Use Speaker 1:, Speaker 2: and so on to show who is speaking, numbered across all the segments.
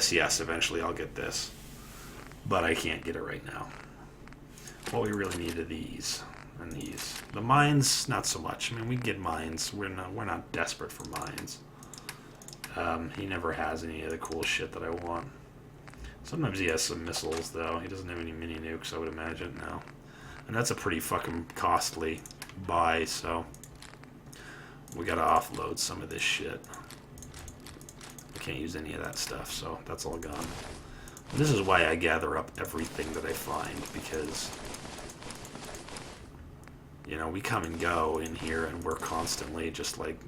Speaker 1: this, yes, eventually I'll get this. But I can't get it right now. What we really need are these and these. The mines, not so much. I mean, we get mines. We're not desperate for mines. He never has any of the cool shit that I want. Sometimes he has some missiles, though. He doesn't have any mini nukes, I would imagine, now. And that's a pretty fucking costly buy, so we gotta offload some of this shit. I can't use any of that stuff, so that's all gone. This is why I gather up everything that I find, because, you know, we come and go in here, and we're constantly just like,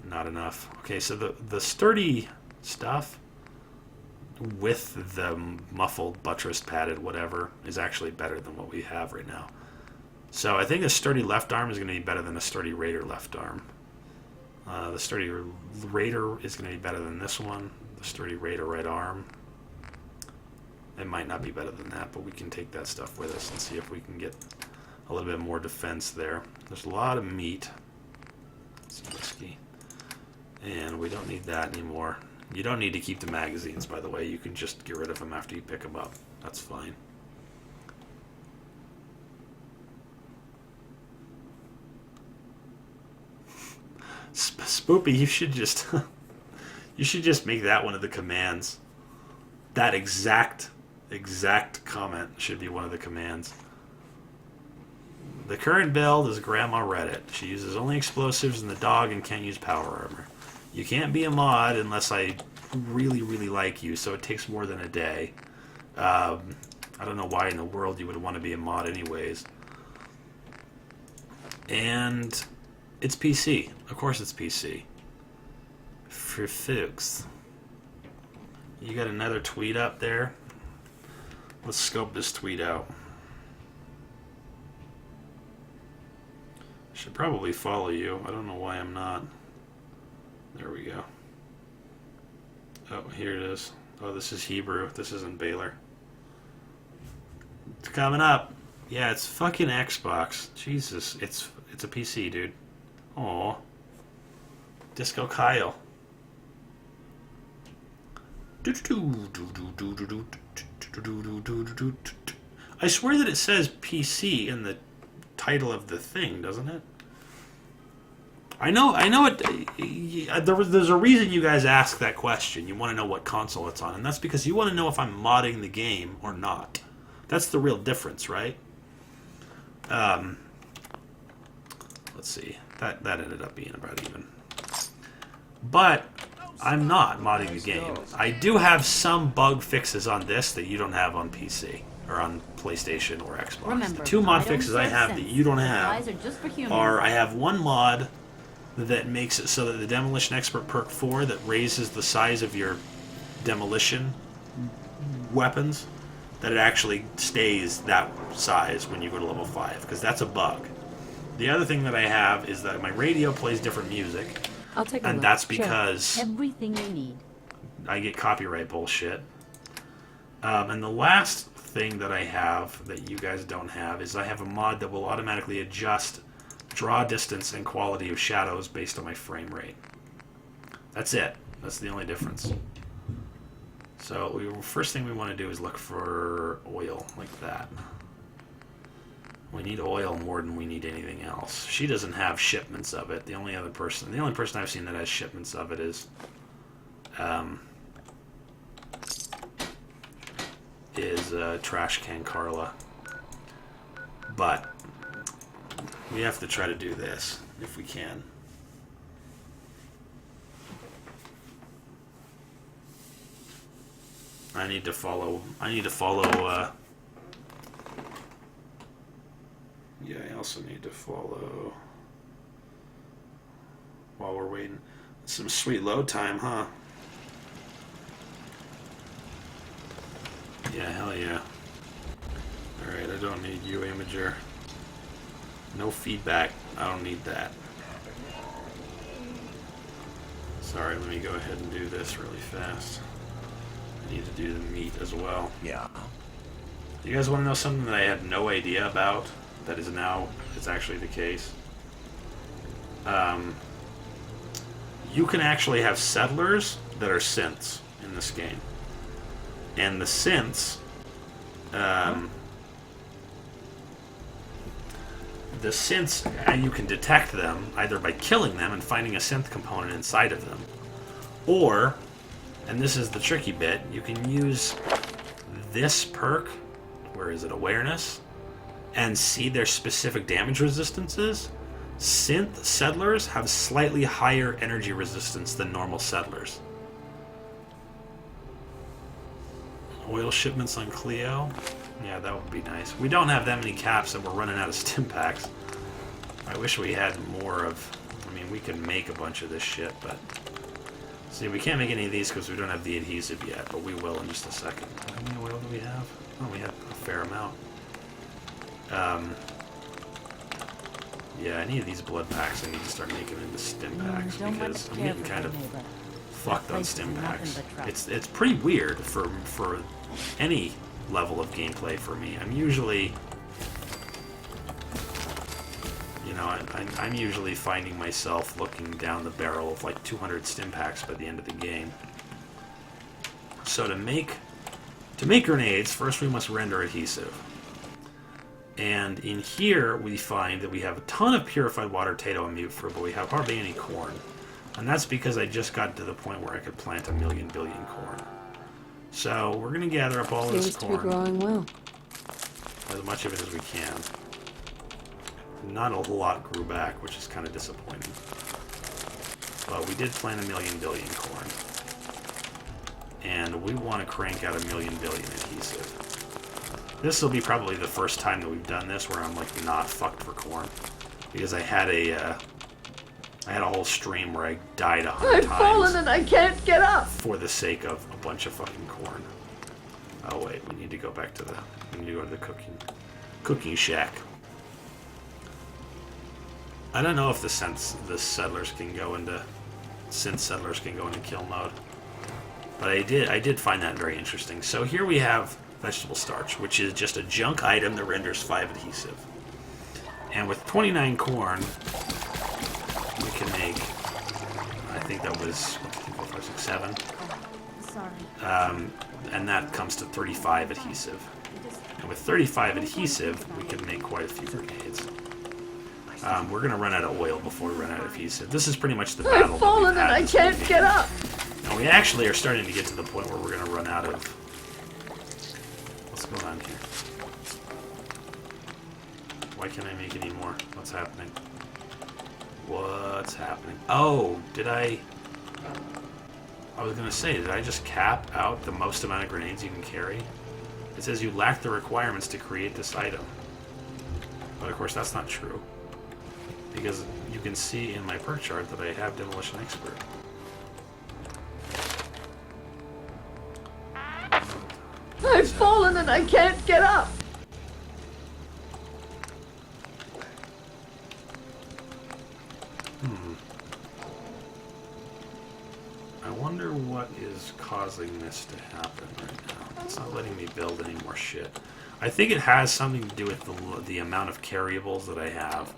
Speaker 1: not enough. Okay, so the sturdy stuff with the muffled, buttressed, padded, whatever, is actually better than what we have right now. So I think a sturdy left arm is going to be better than a sturdy raider left arm. The sturdy raider is going to be better than this one. The sturdy raider right arm. It might not be better than that, but we can take that stuff with us and see if we can get a little bit more defense there. There's a lot of meat. Some whiskey. And we don't need that anymore. You don't need to keep the magazines, by the way. You can just get rid of them after you pick them up. That's fine. Spoopy, you should just you should just make that one of the commands. That exact comment should be one of the commands. The current build is Grandma Reddit. She uses only explosives and the dog and can't use power armor. You can't be a mod unless I really, really like you, so it takes more than a day. I don't know why in the world you would want to be a mod anyways. And it's PC. Of course it's PC. For folks. You got another tweet up there? Let's scope this tweet out. I should probably follow you. I don't know why I'm not. There we go. Oh, here it is. Oh, this is Hebrew. This isn't Baylor. It's coming up. Yeah, it's fucking Xbox. Jesus, it's a PC, dude. Aw. Disco Kyle. I swear that it says PC in the title of the thing, doesn't it? I know it. There's a reason you guys ask that question. You want to know what console it's on, and that's because you want to know if I'm modding the game or not. That's the real difference, right? Let's see. That ended up being about even. But I'm not modding the game. I do have some bug fixes on this that you don't have on PC or on PlayStation or Xbox. Remember, the two mod fixes I have that you don't have are I have one mod that makes it so that the Demolition Expert Perk 4 that raises the size of your demolition weapons, that it actually stays that size when you go to level 5, because that's a bug. The other thing that I have is that my radio plays different music,
Speaker 2: I'll take a
Speaker 1: and
Speaker 2: look.
Speaker 1: that's because
Speaker 2: everything you need.
Speaker 1: I get copyright bullshit. And the last thing that I have that you guys don't have is I have a mod that will automatically adjust draw distance and quality of shadows based on my frame rate. That's it. That's the only difference. So first thing we want to do is look for oil like that. We need oil more than we need anything else. She doesn't have shipments of it. The only person I've seen that has shipments of it is Trash Can Carla. But we have to try to do this if we can. I need to follow. Yeah, I also need to follow. While we're waiting, some sweet load time, huh? Yeah, hell yeah. All right, I don't need you, Imager. No feedback. I don't need that. Sorry, let me go ahead and do this really fast. I need to do the meat as well.
Speaker 3: Yeah.
Speaker 1: You guys want to know something that I had no idea about? That is actually the case. You can actually have settlers that are synths in this game. And the synths, you can detect them either by killing them and finding a synth component inside of them, or, and this is the tricky bit, you can use this perk, where is it, awareness, and see their specific damage resistances. Synth settlers have slightly higher energy resistance than normal settlers. Oil shipments on Clio. Yeah, that would be nice. We don't have that many caps and we're running out of stim packs. I wish we had more of... I mean, we could make a bunch of this shit, but... See, we can't make any of these because we don't have the adhesive yet, but we will in just a second. How many oil do we have? Oh, we have a fair amount. Yeah, any of these blood packs I need to start making into stim packs because I'm getting kind of fucked on stim packs. It's pretty weird for any level of gameplay for me. I'm usually, you know, I'm usually finding myself looking down the barrel of like 200 stim packs by the end of the game. So to make grenades, first we must render adhesive. And in here, we find that we have a ton of purified water, potato, and mute fruit, but we have hardly any corn. And that's because I just got to the point where I could plant 1,000,000 billion corn. So we're going to gather up all this corn.
Speaker 2: Seems to be growing well.
Speaker 1: As much of it as we can. Not a whole lot grew back, which is kind of disappointing. But we did plant 1,000,000 billion corn. And we want to crank out 1,000,000 billion adhesive. This will be probably the first time that we've done this where I'm like not fucked for corn, because I had a whole stream where I died 100 times.
Speaker 2: I've fallen and I can't get up.
Speaker 1: For the sake of a bunch of fucking corn. Oh wait, we need to go back to the cooking shack. I don't know if the synth settlers can go into kill mode, but I did find that very interesting. So here we have vegetable starch, which is just a junk item that renders 5 adhesive. And with 29 corn, we can make, I think that was 4, 5, 6, 7.
Speaker 2: Sorry.
Speaker 1: And that comes to 35 adhesive. And with 35 adhesive, we can make quite a few grenades. We're going to run out of oil before we run out of adhesive. This is pretty much the battle.
Speaker 2: I've fallen and I can't get up.
Speaker 1: Now we actually are starting to get to the point where we're going to run out of... What's going on here? Why can't I make any more? What's happening? What's happening? Oh, did I was going to say, did I just cap out the most amount of grenades you can carry? It says you lack the requirements to create this item. But of course that's not true. Because you can see in my perk chart that I have Demolition Expert.
Speaker 2: I've fallen and I can't get up.
Speaker 1: I wonder what is causing this to happen right now. It's not letting me build any more shit. I think it has something to do with the amount of carryables that I have.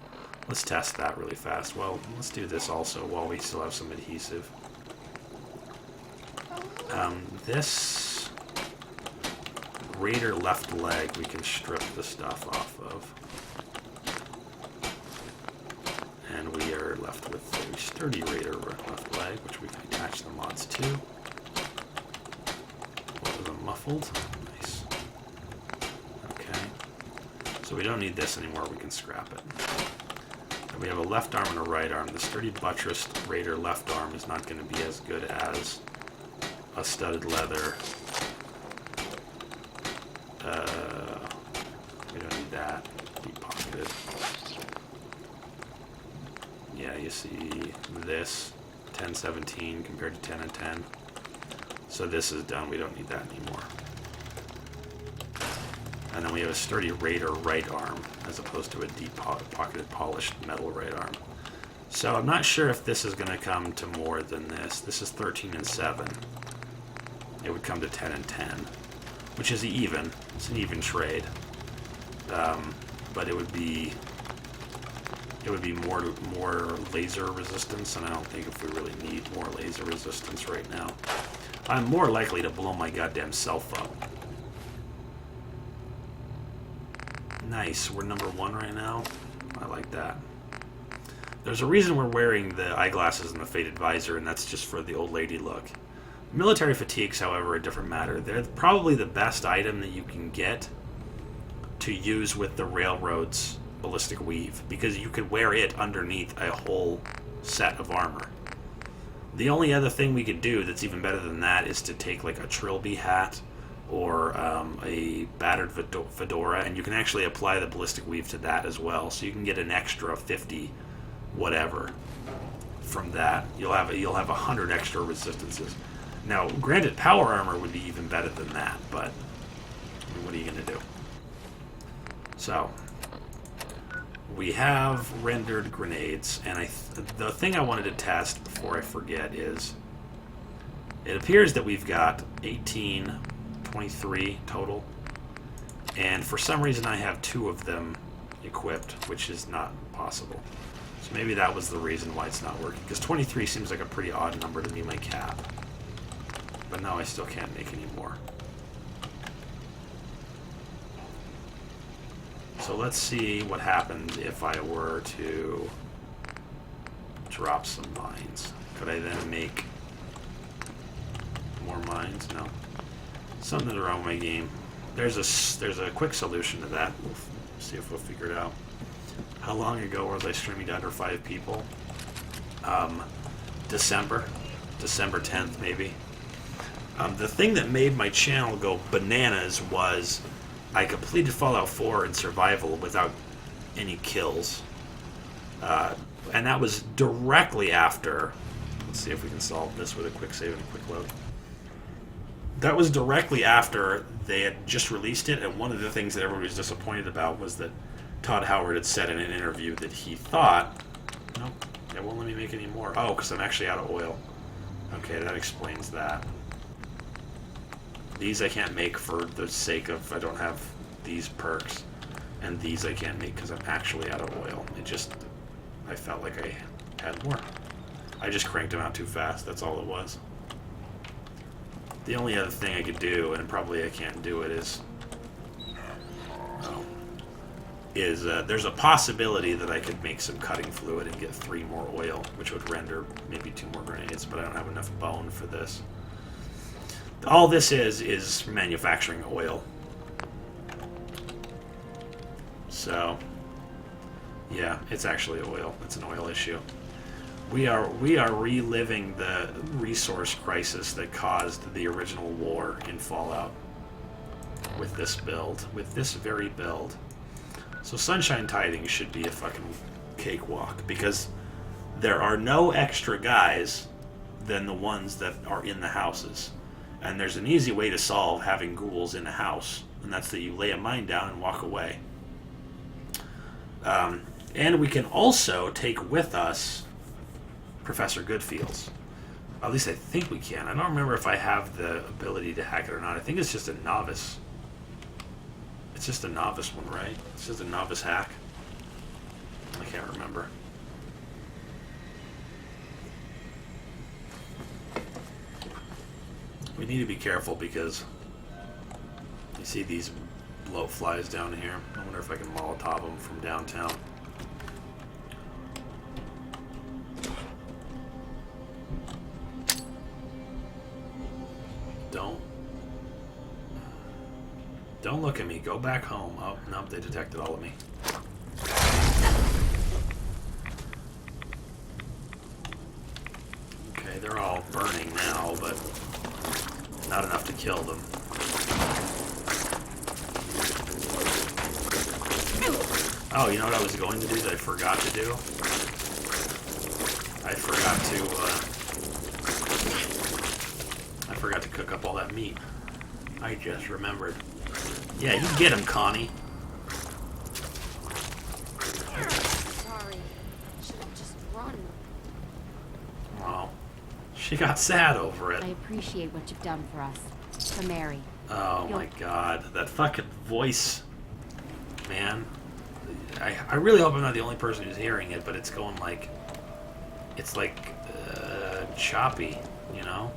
Speaker 1: Let's test that really fast. Well, let's do this also while we still have some adhesive. This Raider left leg we can strip the stuff off of. And we are left with a sturdy Raider left leg, which we can attach the mods to. What was it, muffled? Nice. Okay. So we don't need this anymore, we can scrap it. And we have a left arm and a right arm. The sturdy buttressed Raider left arm is not going to be as good as a studded leather. We don't need that. Deep pocketed. Yeah, you see this 10-17 compared to 10 and 10. So this is done. We don't need that anymore. And then we have a sturdy Raider right arm as opposed to a deep pocketed polished metal right arm. So I'm not sure if this is going to come to more than this. This is 13 and 7. It would come to 10 and 10, which is even. It's an even trade. But it would be more laser resistance, and I don't think if we really need more laser resistance right now. I'm more likely to blow my goddamn self up. Nice. We're number 1 right now. I like that. There's a reason we're wearing the eyeglasses and the faded visor, and that's just for the old lady look. Military fatigues, however, are a different matter. They're probably the best item that you can get to use with the Railroad's ballistic weave, because you could wear it underneath a whole set of armor. The only other thing we could do that's even better than that is to take like a trilby hat or a battered fedora, and you can actually apply the ballistic weave to that as well. So you can get an extra 50 whatever from that. You'll have 100 extra resistances. Now, granted, power armor would be even better than that, but I mean, what are you going to do? So, we have rendered grenades, and the thing I wanted to test before I forget is, it appears that we've got 23 total, and for some reason I have 2 of them equipped, which is not possible. So maybe that was the reason why it's not working, because 23 seems like a pretty odd number to be my cap. But no, I still can't make any more. So let's see what happens if I were to drop some mines. Could I then make more mines? No. Something's wrong with my game. There's a quick solution to that. We'll see if we'll figure it out. How long ago was I streaming to under 5 people? December 10th, maybe. The thing that made my channel go bananas was I completed Fallout 4 in survival without any kills. And that was directly after... Let's see if we can solve this with a quick save and a quick load. That was directly after they had just released it, and one of the things that everybody was disappointed about was that Todd Howard had said in an interview that he thought... Nope, it won't let me make any more. Oh, because I'm actually out of oil. Okay, that explains that. These I can't make for the sake of I don't have these perks. And these I can't make because I'm actually out of oil. I felt like I had more. I just cranked them out too fast, that's all it was. The only other thing I could do, and probably I can't do it, is... there's a possibility that I could make some cutting fluid and get 3 more oil, which would render maybe 2 more grenades, but I don't have enough bone for this. All this is manufacturing oil. So, yeah, it's actually oil. It's an oil issue. We are reliving the resource crisis that caused the original war in Fallout with this build, with this very build. So Sunshine Tithing should be a fucking cakewalk, because there are no extra guys than the ones that are in the houses. And there's an easy way to solve having ghouls in a house, and that's that you lay a mine down and walk away. And we can also take with us Professor Goodfields. At least I think we can. I don't remember if I have the ability to hack it or not. I think it's just a novice. It's just a novice one, right? It's just a novice hack. I can't remember. We need to be careful because you see these bloat flies down here. I wonder if I can Molotov them from downtown. Don't look at me. Go back home. Oh, no, they detected all of me. Okay, they're all burning now, but not enough to kill them. Oh, you know what I was going to do that I forgot to do? I forgot to cook up all that meat. I just remembered. Yeah, you get him, Connie.
Speaker 3: Sorry. Should have just run.
Speaker 1: Well, she got sad over it.
Speaker 3: I appreciate what you've done for us. For Mary.
Speaker 1: Oh my god. That fucking voice. Man. I really hope I'm not the only person who's hearing it, but it's going like... It's like... choppy, you know?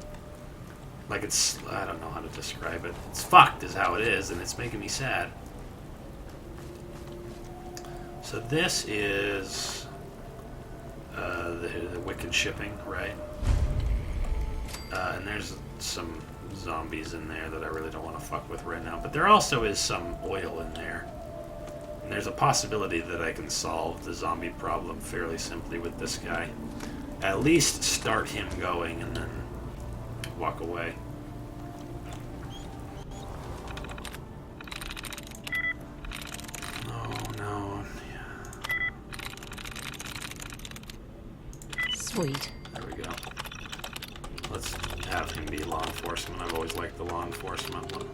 Speaker 1: Like it's, I don't know how to describe it. It's fucked is how it is, and it's making me sad. So this is the Wicked shipping, right? And there's some zombies in there that I really don't want to fuck with right now. But there also is some oil in there. And there's a possibility that I can solve the zombie problem fairly simply with this guy. At least start him going and then walk away. Oh no.
Speaker 2: Sweet.
Speaker 1: There we go. Let's have him be law enforcement. I've always liked the law enforcement one.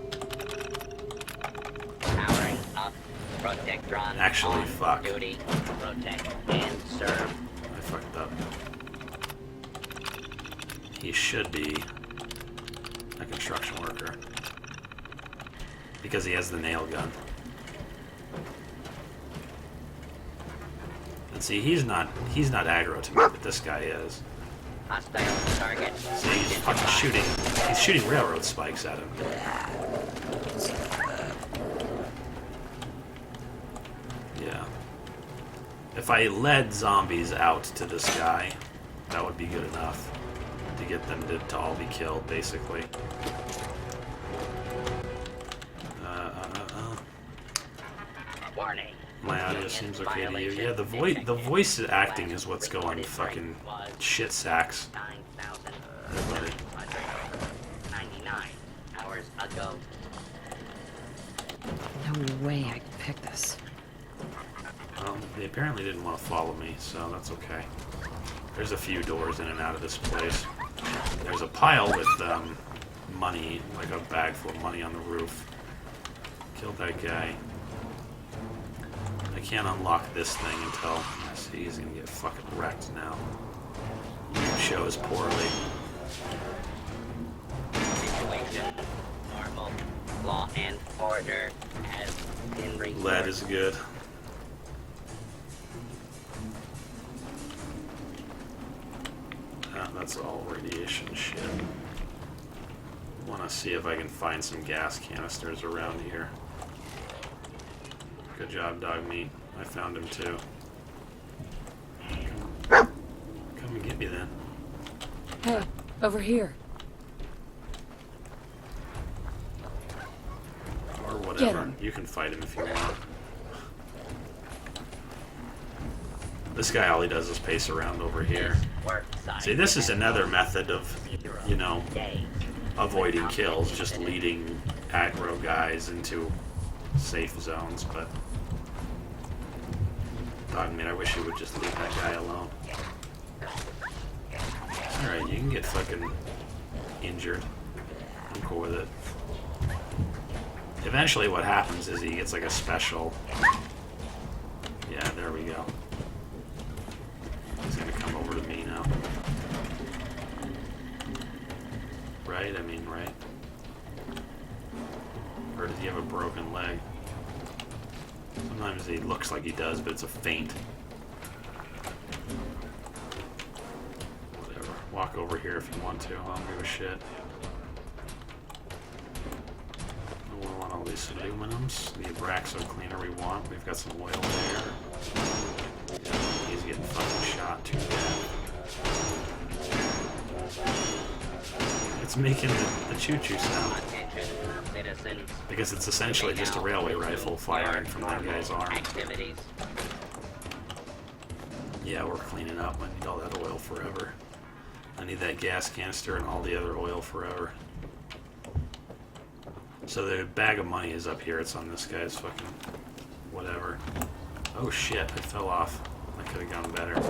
Speaker 4: Powering up. Protectron.
Speaker 1: Actually,
Speaker 4: on
Speaker 1: fuck.
Speaker 4: Duty. Protect and serve.
Speaker 1: I fucked up. He should be a construction worker. Because he has the nail gun. And see, he's not aggro to me, but this guy is.
Speaker 4: Hostile target.
Speaker 1: See, he's fucking shooting. He's shooting railroad spikes at him. Yeah. If I led zombies out to this guy, that would be good enough to get them to all be killed, basically.
Speaker 4: Warning.
Speaker 1: My audio seems okay to you. Yeah, the voice acting is what's going fucking shit sacks.
Speaker 4: 9,199 hours ago.
Speaker 2: No way I can pick this.
Speaker 1: Well, they apparently didn't want to follow me, so that's okay. There's a few doors in and out of this place. There's a pile with money, like a bag full of money on the roof. Killed that guy. I can't unlock this thing until... I see he's gonna get fucking wrecked now. Shows poorly.
Speaker 4: Situation normal. Law and order has been restored.
Speaker 1: Lead is good. That's all radiation shit. Want to see if I can find some gas canisters around here. Good job, Dogmeat. I found him too. Come and get me then.
Speaker 2: Hey, over here.
Speaker 1: Or
Speaker 2: Get
Speaker 1: whatever.
Speaker 2: him.
Speaker 1: You can fight him if you want. This guy, all he does is pace around over here. See, this is another method of, you know, avoiding kills, just leading aggro guys into safe zones, but Dogmeat, I wish you would just leave that guy alone. Alright, you can get fucking injured. I'm cool with it. Eventually what happens is he gets like a special... Yeah, there we go. He's gonna come over to me now. Right? I mean, right? Or does he have a broken leg? Sometimes he looks like he does, but it's a feint. Whatever. Walk over here if you want to. I don't give a shit. We want all these aluminums. The Abraxo cleaner we want. We've got some oil there. Yeah, he's getting fucking shot. Too bad. It's making the choo-choo sound. Because it's essentially just a railway rifle firing from that guy's arm. Yeah, we're cleaning up. I need all that oil forever. I need that gas canister and all the other oil forever. So the bag of money is up here. It's on this guy's fucking... whatever. Oh shit, I fell off. That could have gone better.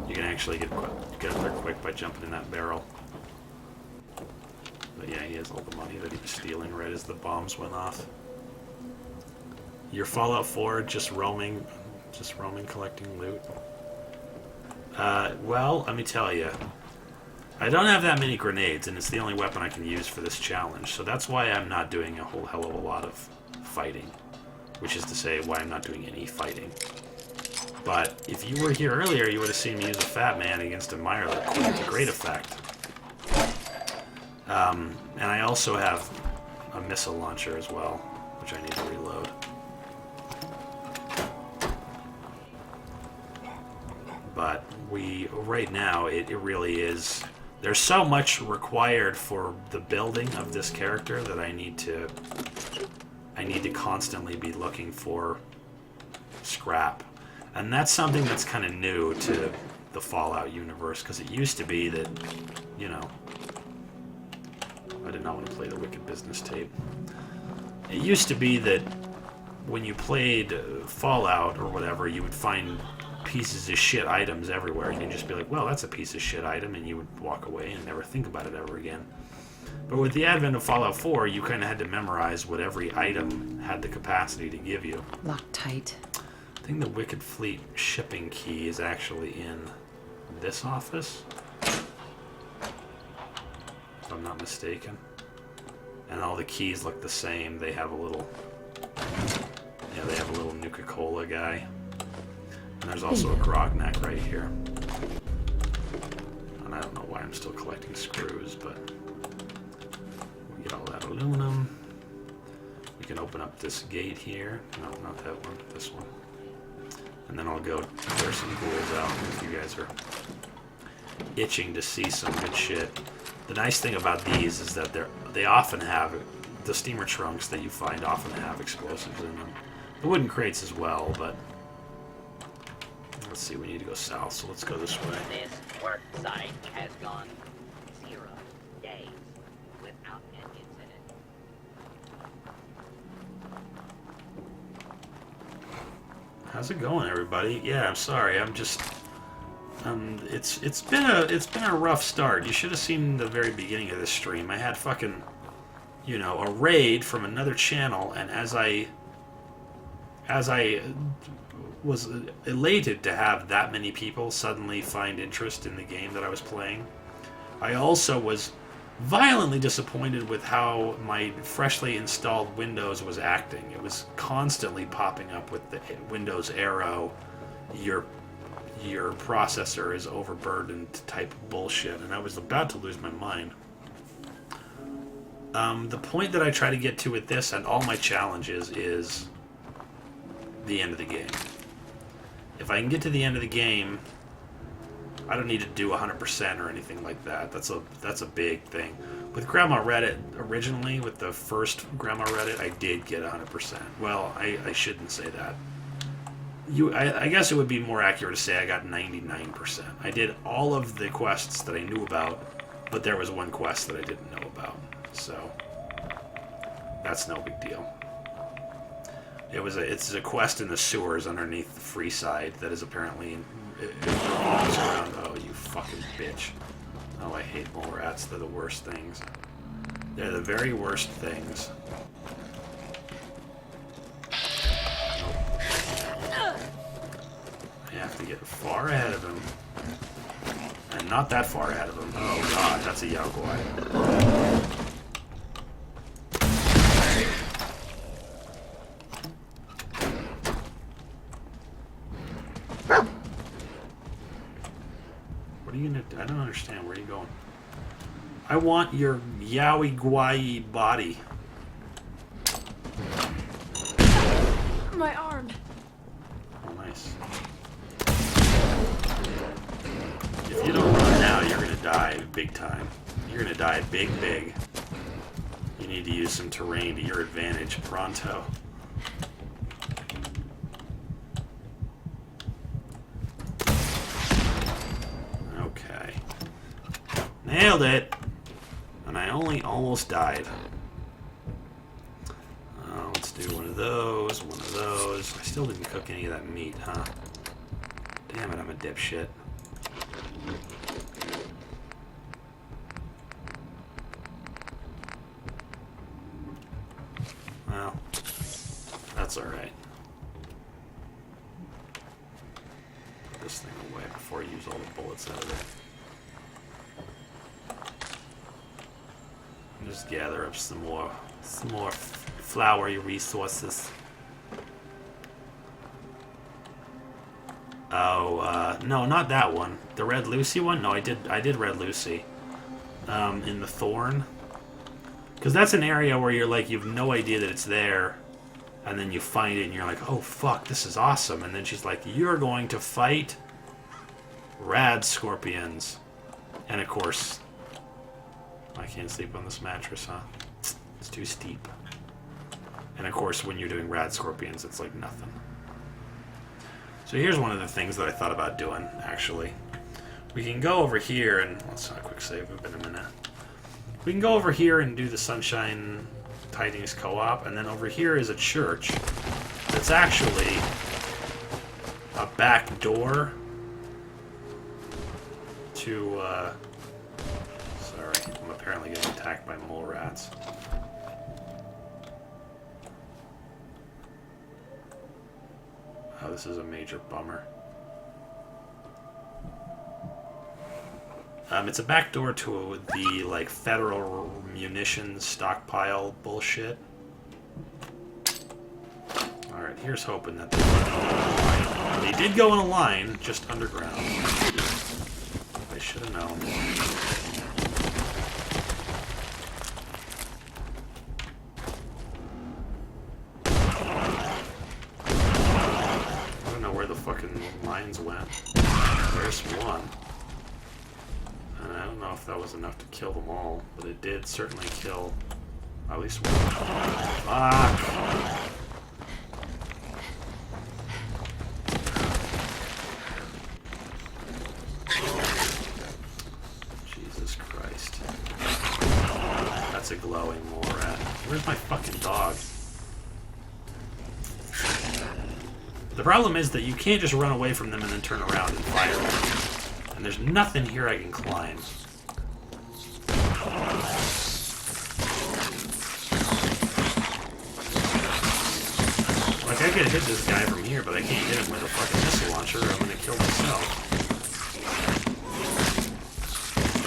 Speaker 1: You can actually get up there quick by jumping in that barrel. But yeah, he has all the money that he was stealing right as the bombs went off. Your Fallout 4 just roaming collecting loot. Well, let me tell you. I don't have that many grenades, and it's the only weapon I can use for this challenge, so that's why I'm not doing a whole hell of a lot of fighting. Which is to say, why I'm not doing any fighting. But if you were here earlier, you would have seen me use a Fat Man against a Mirelurk to great effect. And I also have a missile launcher as well, which I need to reload. But right now, it really is... There's so much required for the building of this character that I need to constantly be looking for scrap. And that's something that's kind of new to the Fallout universe, because it used to be that, you know... I did not want to play the Wicked Business tape. It used to be that when you played Fallout or whatever, you would find pieces of shit items everywhere, and you'd just be like, well, that's a piece of shit item, and you would walk away and never think about it ever again. But with the advent of Fallout 4, you kind of had to memorize what every item had the capacity to give you.
Speaker 2: Locked tight.
Speaker 1: I think the Wicked Fleet shipping key is actually in this office, if I'm not mistaken. And all the keys look the same. They have a little... Yeah, they have a little Nuka-Cola guy. And there's also a Grognak right here. And I don't know why I'm still collecting screws, but... We get all that aluminum. We can open up this gate here. No, not that one. This one. And then I'll go clear some ghouls out if you guys are itching to see some good shit. The nice thing about these is that they often have... The steamer trunks that you find often have explosives in them. The wooden crates as well, but... Let's see, we need to go south, so let's go this way.
Speaker 4: This work site has gone 0 days without an incident.
Speaker 1: How's it going, everybody? Yeah, I'm sorry. I'm just it's been a rough start. You should have seen the very beginning of this stream. I had fucking, you know, a raid from another channel, and as I was elated to have that many people suddenly find interest in the game that I was playing, I also was violently disappointed with how my freshly installed Windows was acting. It was constantly popping up with the Windows arrow, your processor is overburdened type bullshit, and I was about to lose my mind. The point that I try to get to with this and all my challenges is the end of the game. If I can get to the end of the game, I don't need to do 100% or anything like that. That's a big thing. With Grandma Reddit, originally, with the first Grandma Reddit, I did get 100%. Well, I shouldn't say that. I guess it would be more accurate to say I got 99%. I did all of the quests that I knew about, but there was one quest that I didn't know about. So, that's no big deal. It's a quest in the sewers underneath the free side that is apparently revolves around. Oh, you fucking bitch! Oh, I hate mole rats. They're the worst things. They're the very worst things. I have to get far ahead of him, and not that far ahead of him. Oh god, that's a Yaoguai. What are you gonna do? I don't understand. Where are you going? I want your Yaoguai body.
Speaker 3: My arm.
Speaker 1: Oh, nice. If you don't run now, you're gonna die big time. You're gonna die big. You need to use some terrain to your advantage pronto. Okay. Nailed it! And I only almost died. Let's do one of those, one of those. I still didn't cook any of that meat, huh? Damn it, I'm a dipshit. Well, that's alright. Put this thing away before I use all the bullets out of it. And just gather up some more flowery resources. Oh, no, not that one. The Red Lucy one? No, I did Red Lucy. In the Thorn. Because that's an area where you're like, you have no idea that it's there, and then you find it and you're like, oh fuck, this is awesome. And then she's like, you're going to fight rad scorpions. And of course, I can't sleep on this mattress, huh? It's too steep. And of course, when you're doing rad scorpions, it's like nothing. So here's one of the things that I thought about doing, actually. We can go over here and... Let's not quick save, it's been a minute. We can go over here and do the Sunshine Tidings co-op, and then over here is a church that's actually a back door to, sorry, I'm apparently getting attacked by mole rats. Oh, this is a major bummer. It's a back door to the, like, federal munitions stockpile bullshit. Alright, here's hoping that they did go in a line, just underground. I should have known. I don't know where the fucking lines went. There's one. And I don't know if that was enough to kill them all, but it did certainly kill at least one. Fuck! Jesus Christ. That's a glowing mole rat. Where's my fucking dog? The problem is that you can't just run away from them and then turn around and fire them. And there's nothing here I can climb. Like, I could hit this guy from here, but I can't hit him with a fucking missile launcher or I'm gonna kill myself.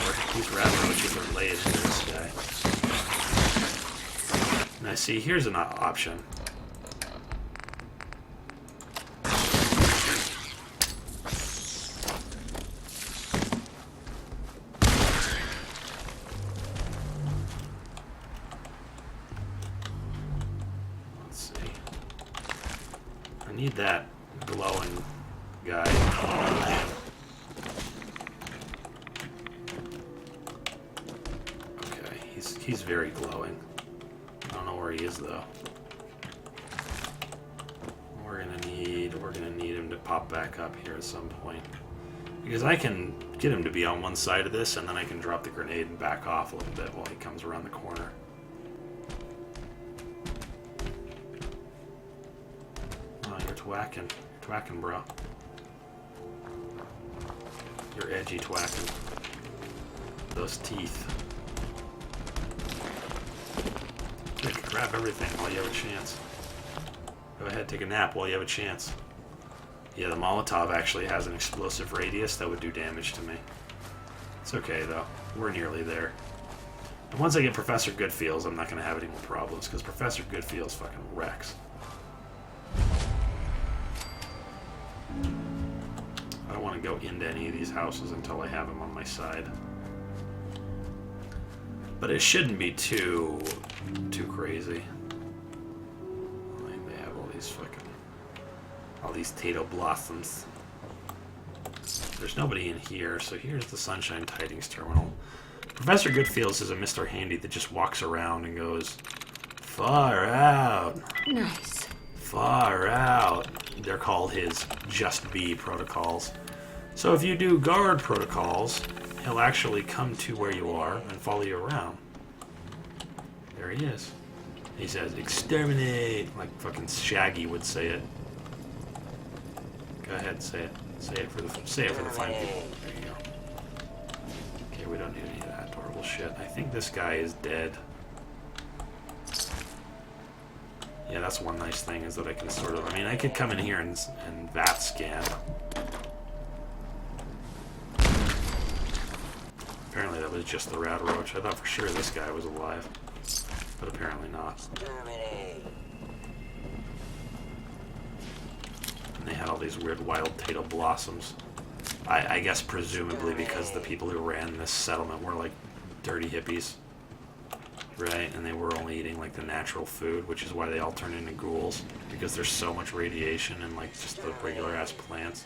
Speaker 1: Or these rat roaches are laid into this guy. Now see, here's an option. I need that glowing guy. Okay, he's very glowing. I don't know where he is though. We're gonna need him to pop back up here at some point. Because I can get him to be on one side of this and then I can drop the grenade and back off a little bit while he comes around the corner. Twacking. You're twacking, bro. You're edgy twacking. Those teeth. Quick, grab everything while you have a chance. Go ahead, take a nap while you have a chance. Yeah, the Molotov actually has an explosive radius that would do damage to me. It's okay, though. We're nearly there. And once I get Professor Goodfeels, I'm not going to have any more problems, because Professor Goodfeels fucking wrecks. I don't want to go into any of these houses until I have him on my side. But it shouldn't be too crazy. Like they have all these Tato blossoms. There's nobody in here, so here's the Sunshine Tidings terminal. Professor Goodfeels is a Mr. Handy that just walks around and goes, far out.
Speaker 3: Nice.
Speaker 1: Far out. They're called his Just Be protocols. So if you do guard protocols, he'll actually come to where you are and follow you around. There he is. He says, exterminate, like fucking Shaggy would say it. Go ahead, say it. Say it for the fine people. There you go. Okay, we don't need any of that adorable shit. I think this guy is dead. Yeah, that's one nice thing is that I can sort of... I mean, I could come in here and VAT scan. Apparently that was just the rad roach. I thought for sure this guy was alive. But apparently not. And they had all these weird wild Tato blossoms. I guess presumably because the people who ran this settlement were like dirty hippies. Right, and they were only eating like the natural food, which is why they all turned into ghouls, because there's so much radiation and like just the regular ass plants.